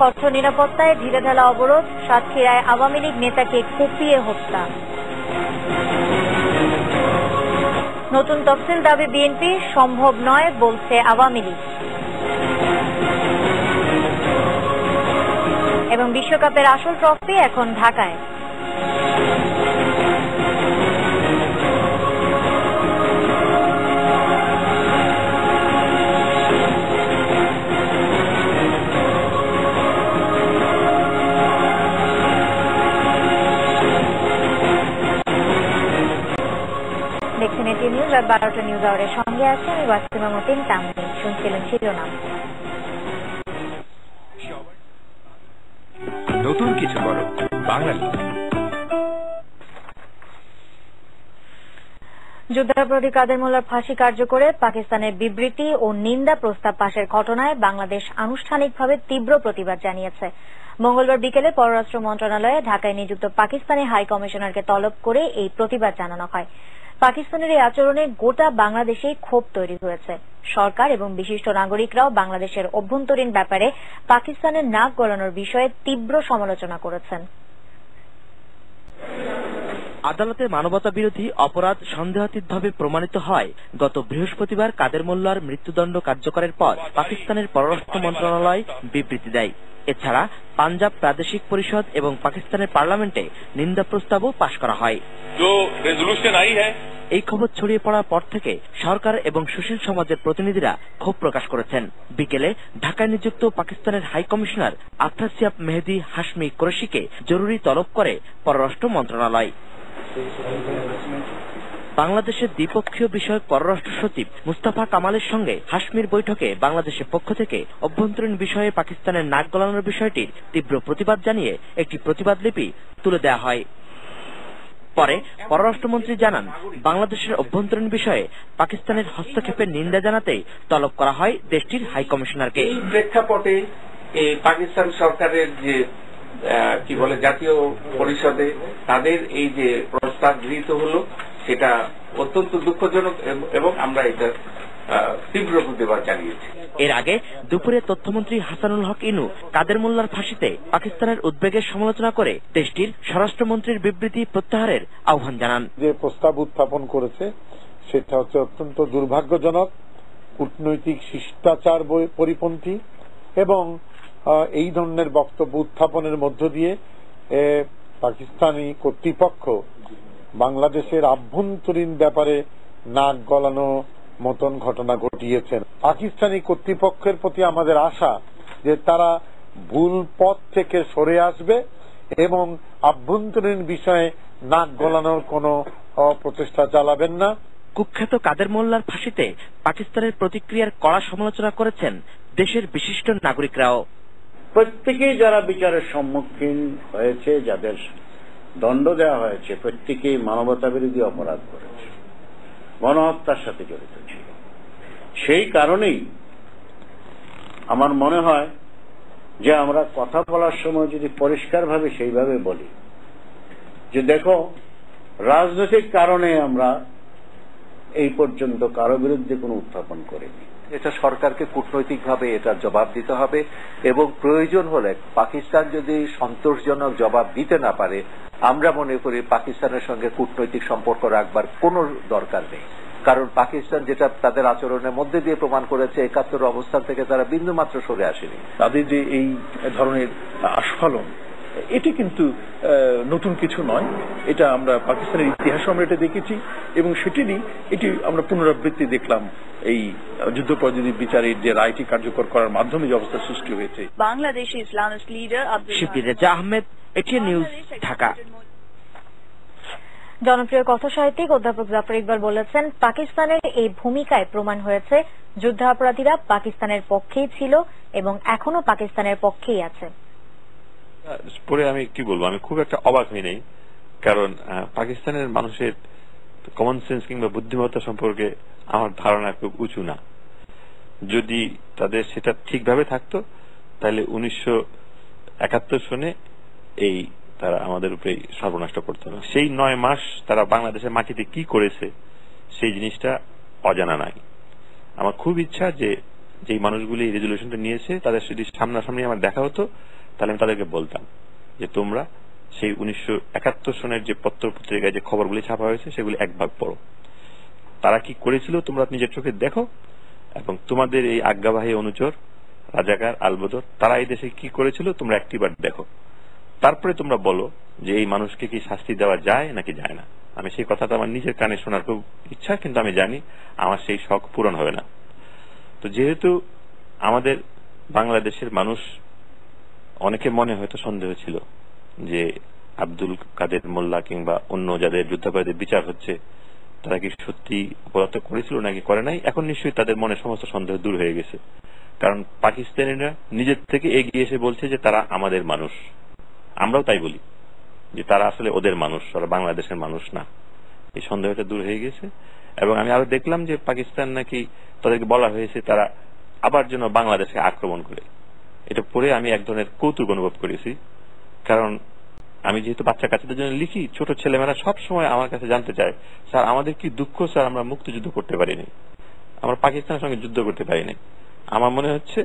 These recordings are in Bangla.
কঠোর নিরাপত্তায় ঢিলেঢালা অবরোধ, সাতক্ষীরায় আওয়ামী লীগ নেতাকে কুপিয়ে হত্যা। নতুন তফসিল দাবি বিএনপি, সম্ভব নয় বলছে আওয়ামী লীগ। এবং বিশ্বকাপের আসল ট্রফি এখন ঢাকায়। দেখছেন এটি নিউজ, রাত 12টা নিউজ আওয়ারের সঙ্গে আছে আমি ওয়াসিমা মতিন তামনি। শুনছিলেন শিরোনাম। নতুন কিছু বড় বাঙালি। যুদ্ধাপরাধী কাদের মোল্লার ফাঁসি কার্যকরে পাকিস্তানের বিবৃতি ও নিন্দা প্রস্তাব পাশের ঘটনায় বাংলাদেশ আনুষ্ঠানিকভাবে তীব্র প্রতিবাদ জানিয়েছে। মঙ্গলবার বিকেলে পররাষ্ট্র মন্ত্রণালয়ে ঢাকায় নিযুক্ত পাকিস্তানি হাই কমিশনারকে তলব করে এই প্রতিবাদ জানানো হয়। পাকিস্তানের এই আচরণে গোটা বাংলাদেশেই ক্ষোভ তৈরি হয়েছে। সরকার এবং বিশিষ্ট নাগরিকরাও বাংলাদেশের অভ্যন্তরীণ ব্যাপারে পাকিস্তানের নাক গলানোর বিষয়ে তীব্র সমালোচনা করেছেন। আদালতে মানবতা বিরোধী অপরাধ সন্দেহাতীতভাবে প্রমাণিত হয় গত বৃহস্পতিবার কাদের মোল্লার মৃত্যুদণ্ড কার্যকরের পর পাকিস্তানের পররাষ্ট্র মন্ত্রণালয় বিবৃতি দেয়। এছাড়া পাঞ্জাব প্রাদেশিক পরিষদ এবং পাকিস্তানের পার্লামেন্টে নিন্দা প্রস্তাবও পাশ করা হয়। এই খবর ছড়িয়ে পড়ার পর থেকে সরকার এবং সুশীল সমাজের প্রতিনিধিরা ক্ষোভ প্রকাশ করেছেন। বিকেলে ঢাকায় নিযুক্ত পাকিস্তানের হাই কমিশনার আফতাসিয়াব মেহেদি হাশমি কুরেশিকে জরুরি তলব করে পররাষ্ট্র মন্ত্রণালয়। বাংলাদেশের দ্বিপক্ষীয় বিষয়ক পররাষ্ট্র সচিব মুস্তাফা কামালের সঙ্গে হাশমির বৈঠকে বাংলাদেশের পক্ষ থেকে অভ্যন্তরীণ বিষয়ে পাকিস্তানের নাক গলানোর বিষয়টির তীব্র প্রতিবাদ জানিয়ে একটি প্রতিবাদ লিপি তুলে দেওয়া হয়। পরে পররাষ্ট্রমন্ত্রী জানান, বাংলাদেশের অভ্যন্তরীণ বিষয়ে পাকিস্তানের হস্তক্ষেপের নিন্দা জানাতে তলব করা হয় দেশটির হাই কমিশনারকে। এই প্রেক্ষাপটে পাকিস্তান সরকারের যে কি বলে জাতীয় পরিষদে তাদের এই যে প্রস্তাব গৃহীত হলো সেটা অত্যন্ত দুঃখজনক এবং আমরা এটা তীব্র প্রতিবাদ জানিয়েছি। এর আগে দুপুরে তথ্যমন্ত্রী হাসানুল হক ইনু কাদের মোল্লার ফাঁসিতে পাকিস্তানের উদ্বেগের সমালোচনা করে দেশটির স্বরাষ্ট্রমন্ত্রীর বিবৃতি প্রত্যাহারের আহ্বান জানান। যে প্রস্তাব উত্থাপন করেছে সেটা হচ্ছে অত্যন্ত দুর্ভাগ্যজনক, কূটনৈতিক শিষ্টাচার পরিপন্থী এবং এই ধরনের বক্তব্য উত্থাপনের মধ্য দিয়ে পাকিস্তানি কর্তৃপক্ষ বাংলাদেশের আভ্যন্তরীণ ব্যাপারে নাক গলানো মতন ঘটনা ঘটিয়েছেন। পাকিস্তানি কর্তৃপক্ষের প্রতি আমাদের আশা যে তারা ভুল পথ থেকে সরে আসবে এবং আভ্যন্তরীণ বিষয়ে নাক গলানোর কোনো প্রচেষ্টা চালাবেন না। কুখ্যাত কাদের মোল্লার ফাঁসিতে পাকিস্তানের প্রতিক্রিয়ার কড়া সমালোচনা করেছেন দেশের বিশিষ্ট নাগরিকরাও। প্রত্যেকেই যারা বিচারের সম্মুখীন হয়েছে, যাদের দণ্ড দেওয়া হয়েছে, প্রত্যেকেই মানবতা বিরোধী অপরাধ করেছে, গণহত্যার সাথে জড়িত ছিল। সেই কারণেই আমার মনে হয় যে আমরা কথা বলার সময় যদি পরিষ্কারভাবে সেইভাবে বলি যে দেখো, রাজনৈতিক কারণে আমরা এই পর্যন্ত কারো বিরুদ্ধে কোনো উত্থাপন করিনি। এটা সরকারকে কূটনৈতিকভাবে এটার জবাব দিতে হবে এবং প্রয়োজন হলে পাকিস্তান যদি সন্তোষজনক জবাব দিতে না পারে, আমরা মনে করি পাকিস্তানের সঙ্গে কূটনৈতিক সম্পর্ক রাখবার কোনো দরকার নেই। কারণ পাকিস্তান যেটা তাদের আচরণের মধ্যে দিয়ে প্রমাণ করেছে, ৭১ অবস্থান থেকে তারা বিন্দুমাত্র সরে আসেনি। তাদের যে এই ধরনের আস্ফালন, এটি কিন্তু নতুন কিছু নয়। এটা আমরা পাকিস্তানের ইতিহাসে আমরা এটা দেখেছি এবং এটি আমরা পুনরাবৃত্তি দেখলাম এই যুদ্ধাপরাধী বিচারের যে রায়টি কার্যকর করার মাধ্যমে যে অবস্থা সৃষ্টি হয়েছে। বাংলাদেশি ইসলামিস্ট লিডার শিবলি রেজা আহমেদ, এটিএন নিউজ, ঢাকা। জনপ্রিয় কথা সাহিত্যিক অধ্যাপক জাফর ইকবাল বলেছেন, পাকিস্তানের এই ভূমিকায় প্রমাণ হয়েছে যুদ্ধাপরাধীরা পাকিস্তানের পক্ষেই ছিল এবং এখনো পাকিস্তানের পক্ষেই আছে। পরে আমি কি বলবো, আমি খুব একটা অবাক হই নাই, কারণ পাকিস্তানের মানুষের কমন সেন্স কিংবা বুদ্ধিমত্তা সম্পর্কে আমার ধারণা খুব উঁচু না। যদি তাদের সেটা ঠিকভাবে থাকতো তাহলে 1971 সনে এই তারা আমাদের উপরে সর্বনষ্ট করতো না। সেই 9 মাস তারা বাংলাদেশের মাটিতে কি করেছে সেই জিনিসটা অজানা নাই। আমার খুব ইচ্ছা যে যে মানুষগুলি রেজলিউশনটা নিয়েছে তাদের যদি সামনাসামনি আমার দেখা হতো তাহলে আমি তাদেরকে বলতাম যে তোমরা সেই 1971 সনের যে পত্র পত্রিকায় যে খবরগুলি ছাপা হয়েছে সেগুলি এক ভাগ পড়ো, তারা কি করেছিল তোমরা নিজের চোখে দেখো, এবং তোমাদের এই আজ্ঞাবাহী অনুচর রাজাকার আলবদর তারা এই দেশে কি করেছিল তোমরা একটিবার দেখো, তারপরে তোমরা বলো যে এই মানুষকে কি শাস্তি দেওয়া যায় নাকি যায় না। আমি সেই কথাটা আমার নিজের কানে শোনার খুব ইচ্ছা, কিন্তু আমি জানি আমার সেই শখ পূরণ হবে না। তো যেহেতু আমাদের বাংলাদেশের মানুষ, অনেকে মনে হয়তো সন্দেহ ছিল যে আব্দুল কাদের মোল্লা কিংবা অন্য যাদের যুদ্ধাপরাধীদের বিচার হচ্ছে তারা কি সত্যি অপরাধ করেছিল নাকি করে নাই, এখন নিশ্চয়ই তাদের মনে সমস্ত সন্দেহ দূর হয়ে গেছে। কারণ পাকিস্তানিরা নিজের থেকে এগিয়ে এসে বলছে যে তারা আমাদের মানুষ, আমরাও তাই বলি যে তারা আসলে ওদের মানুষ, ওরা বাংলাদেশের মানুষ না। এই সন্দেহটা দূর হয়ে গেছে। এবং আমি আরো দেখলাম যে পাকিস্তান নাকি তাদেরকে বলা হয়েছে তারা আবার যেন বাংলাদেশকে আক্রমণ করে। এটা পড়ে আমি এক ধরনের কৌতুক অনুভব করেছি, কারণ আমি যেহেতু বাচ্চা কাচ্চাদের জন্য লিখি, ছোট ছেলেমেয়েরা সব সময় আমার কাছে জানতে চায়, স্যার আমাদের কি দুঃখ স্যার, আমরা মুক্তিযুদ্ধ করতে পারিনি, আমরা পাকিস্তানের সঙ্গে যুদ্ধ করতে পারিনি। আমার মনে হচ্ছে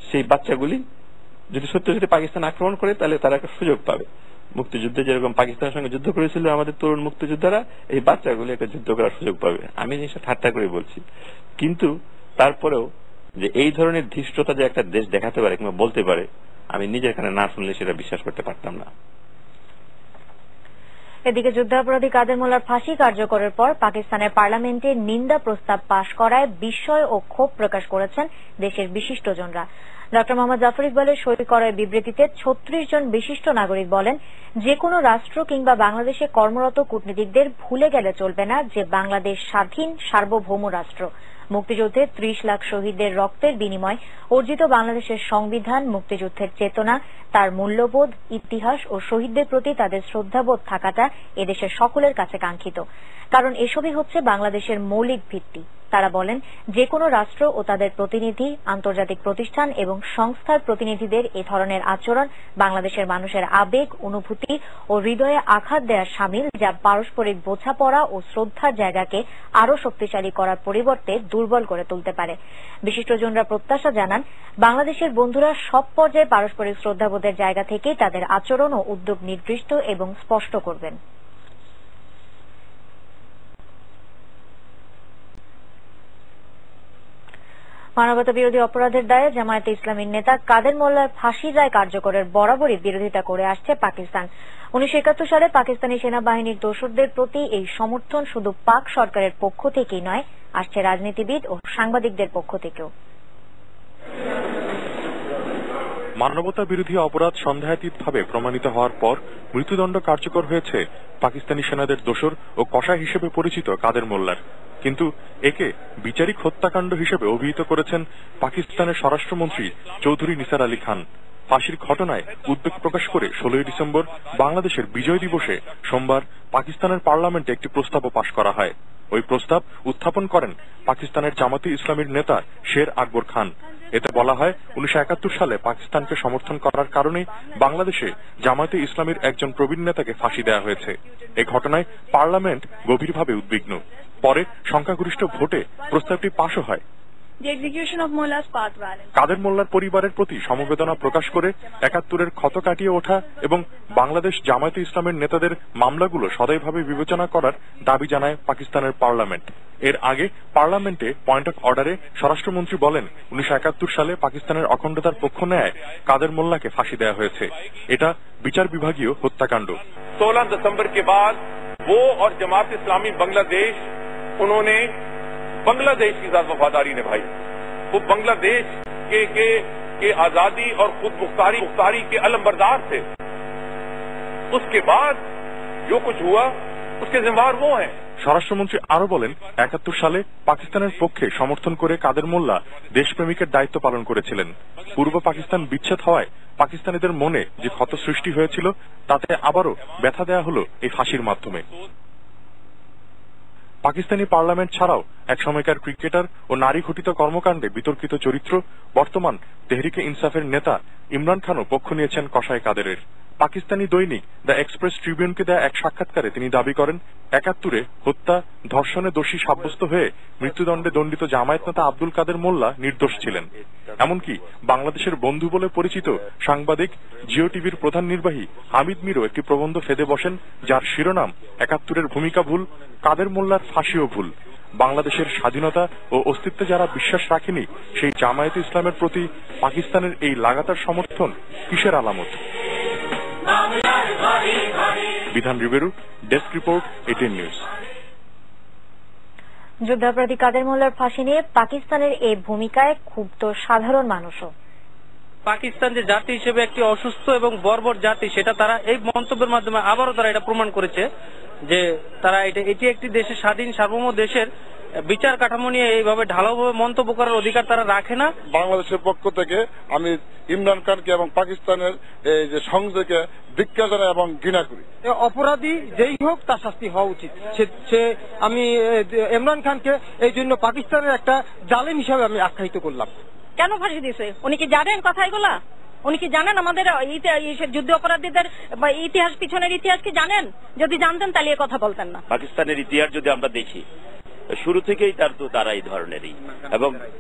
সেই বাচ্চাগুলি যদি সত্যি সত্যি পাকিস্তান আক্রমণ করে তাহলে তারা একটা সুযোগ পাবে। মুক্তিযুদ্ধে যেরকম পাকিস্তানের সঙ্গে যুদ্ধ করেছিল আমাদের তরুণ মুক্তিযোদ্ধারা, এই বাচ্চাগুলি একটা যুদ্ধ করার সুযোগ পাবে। আমি জিনিসটা ঠাট্টা করে বলছি, কিন্তু তারপরেও যে এই ধরনের ধৃষ্টতা যে একটা দেশ দেখাতে পারে কিংবা বলতে পারে, আমি নিজের কানে না শুনলে সেটা বিশ্বাস করতে পারতাম না। এদিকে যুদ্ধাপরাধী কাদের মোল্লার ফাঁসি কার্যকরের পর পাকিস্তানের পার্লামেন্টে নিন্দা প্রস্তাব পাশ করায় বিস্ময় ও ক্ষোভ প্রকাশ করেছেন দেশের বিশিষ্টজনরা। ডক্টর মোহাম্মদ জাফর ইকবালের সই করা বিবৃতিতে 36 জন বিশিষ্ট নাগরিক বলেন, যে কোনো রাষ্ট্র কিংবা বাংলাদেশে কর্মরত কূটনীতিকদের ভুলে গেলে চলবে না যে বাংলাদেশ স্বাধীন সার্বভৌম রাষ্ট্র। মুক্তিযুদ্ধে 30 লাখ শহীদদের রক্তের বিনিময় অর্জিত বাংলাদেশের সংবিধান, মুক্তিযুদ্ধের চেতনা, তার মূল্যবোধ, ইতিহাস ও শহীদদের প্রতি তাদের শ্রদ্ধাবোধ থাকাটা এদেশের সকলের কাছে কাঙ্ক্ষিত, কারণ এসবই হচ্ছে বাংলাদেশের মৌলিক ভিত্তি। তারা বলেন, যে কোনো রাষ্ট্র ও তাদের প্রতিনিধি, আন্তর্জাতিক প্রতিষ্ঠান এবং সংস্থার প্রতিনিধিদের এ ধরনের আচরণ বাংলাদেশের মানুষের আবেগ, অনুভূতি ও হৃদয়ে আঘাত দেওয়ার শামিল, যা পারস্পরিক বোঝাপড়া ও শ্রদ্ধার জায়গাকে আরও শক্তিশালী করার পরিবর্তে দুর্বল করে তুলতে পারে। বিশিষ্টজনরা প্রত্যাশা জানান, বাংলাদেশের বন্ধুরা সব পর্যায়ে পারস্পরিক শ্রদ্ধাবোধের জায়গা থেকে তাদের আচরণ ও উদ্যোগ নির্দিষ্ট এবং স্পষ্ট করবেন। মানবতা বিরোধী অপরাধের দায়ে জামায়াতে ইসলামীর নেতা কাদের মোল্লার ফাঁসির রায় কার্যকরের বরাবরই বিরোধিতা করে আসছে পাকিস্তান। 1971 সালে পাকিস্তানি সেনাবাহিনীর দোসরদের প্রতি এই সমর্থন শুধু পাক সরকারের পক্ষ থেকেই নয়, আসছে রাজনীতিবিদ ও সাংবাদিকদের পক্ষ থেকেও। মানবতা বিরোধী অপরাধ সন্দেহাতীতভাবে প্রমাণিত হওয়ার পর মৃত্যুদণ্ড কার্যকর হয়েছে পাকিস্তানি সেনাদের দোসর ও কসাই হিসেবে পরিচিত কাদের মোল্লার। কিন্তু একে বিচারিক হত্যাকাণ্ড হিসেবে অভিহিত করেছেন পাকিস্তানের স্বরাষ্ট্রমন্ত্রী চৌধুরী নিসার আলী খান। ফাঁসির ঘটনায় উদ্বেগ প্রকাশ করে 16 ডিসেম্বর বাংলাদেশের বিজয় দিবসে সোমবার পাকিস্তানের পার্লামেন্টে একটি প্রস্তাবও পাশ করা হয়। ওই প্রস্তাব উত্থাপন করেন পাকিস্তানের জামাতে ইসলামীর নেতা শের আকবর খান। এতে বলা হয়, 1971 সালে পাকিস্তানকে সমর্থন করার কারণে বাংলাদেশে জামাতে ইসলামীর একজন প্রবীণ নেতাকে ফাঁসি দেওয়া হয়েছে। এই ঘটনায় পার্লামেন্ট গভীরভাবে উদ্বিগ্ন। পরে সংখ্যাগরিষ্ঠ ভোটে প্রস্তাবটি পাশও হয়। কাদের মোল্লার পরিবারের প্রতি সমবেদনা প্রকাশ করে 71-এর ক্ষত কাটিয়ে ওঠা এবং বাংলাদেশ জামায়াতে ইসলামের নেতাদের মামলাগুলো সদয়ভাবে বিবেচনা করার দাবি জানায় পাকিস্তানের পার্লামেন্ট। এর আগে পার্লামেন্টে পয়েন্ট অফ অর্ডারে স্বরাষ্ট্রমন্ত্রী বলেন, 1971 সালে পাকিস্তানের অখণ্ডতার পক্ষ নেয় কাদের মোল্লাকে ফাঁসি দেওয়া হয়েছে। এটা বিচার বিভাগীয় হত্যাকাণ্ড। 16 दिसंबर के बाद वो और जमात इस्लामी बांग्लादेश, उन्होंने बांग्लादेश की साथ वफादारी निभाई। वो बांग्लादेश के आजादी और खुद मुख्तारी के अलमबरदार थे। उसके बाद जो कुछ हुआ उसके जिम्मेदार वो हैं। স্বরাষ্ট্রমন্ত্রী আরো বলেন, 71 সালে পাকিস্তানের পক্ষে সমর্থন করে কাদের মোল্লা দেশপ্রেমিকের দায়িত্ব পালন করেছিলেন। পূর্ব পাকিস্তান বিচ্ছেদ হওয়ায় পাকিস্তানিদের মনে যে ক্ষত সৃষ্টি হয়েছিল তাতে আবারও ব্যথা দেওয়া হলো এই ফাঁসির মাধ্যমে। পাকিস্তানি পার্লামেন্ট ছাড়াও এক সময়কার ক্রিকেটার ও নারী ঘটিত কর্মকাণ্ডে বিতর্কিত চরিত্র, বর্তমান তেহরিকে ইনসাফের নেতা ইমরান খানও পক্ষ নিয়েছেন কসাই কাদেরের। পাকিস্তানি দৈনিক দ্য এক্সপ্রেস ট্রিবিউনকে দেয়া এক সাক্ষাৎকারে তিনি দাবি করেন, ৭১ হত্যা ধর্ষণে দোষী সাব্যস্ত হয়ে মৃত্যুদণ্ডে দণ্ডিত জামায়াত নেতা আব্দুল কাদের মোল্লা নির্দোষ ছিলেন। এমনকি বাংলাদেশের বন্ধু বলে পরিচিত সাংবাদিক জিও টিভির প্রধান নির্বাহী হামিদ মিরও একটি প্রবন্ধ ফেদে বসেন, যার শিরোনাম ৭১ ভূমিকা ভুল, কাদের মোল্লার ফাঁসিও ভুল। বাংলাদেশের স্বাধীনতা ও অস্তিত্বে যারা বিশ্বাস রাখেনি সেই জামায়াতে ইসলামের প্রতি পাকিস্তানের এই লাগাতার সমর্থন কিসের আলামত? Bidhan Rebeiro, desk report, ATN News. যুদ্ধাপরাধী কাদের মোল্লার ফাঁসি নিয়ে পাকিস্তানের এই ভূমিকায় ক্ষুব্ধ সাধারণ মানুষও। পাকিস্তান যে জাতি হিসেবে একটি অসুস্থ এবং বর্বর জাতি, সেটা তারা এই মন্তব্যের মাধ্যমে আবারও তারা এটা প্রমাণ করেছে যে তারা এটি একটি দেশের স্বাধীন সার্বভৌম দেশের বিচার কাঠামো নিয়ে এইভাবে ঢালাওভাবে মন্তব্য করার অধিকার তারা রাখে না। বাংলাদেশের পক্ষ থেকে আমি ইমরান খানকে এবং পাকিস্তানের এই যে সংযোগকে ধিক্কার জানাই এবং ঘৃণা করি। অপরাধী যেই হোক তার শাস্তি হওয়া উচিত। আমি ইমরান খানকে এই জন্য পাকিস্তানের একটা জালেম হিসাবে আমি আখ্যায়িত করলাম। কেন ফাঁসি দিয়েছে? উনি কি জানেন কথাগুলা? উনি কি জানেন আমাদের যুদ্ধ অপরাধীদের ইতিহাস, পিছনের ইতিহাস কি জানেন? যদি জানতেন তাহলে এ কথা বলতেন না। পাকিস্তানের ইতিহাস যদি আমরা দেখি, শুরু থেকেই তারা এই ধরনেরই, এবং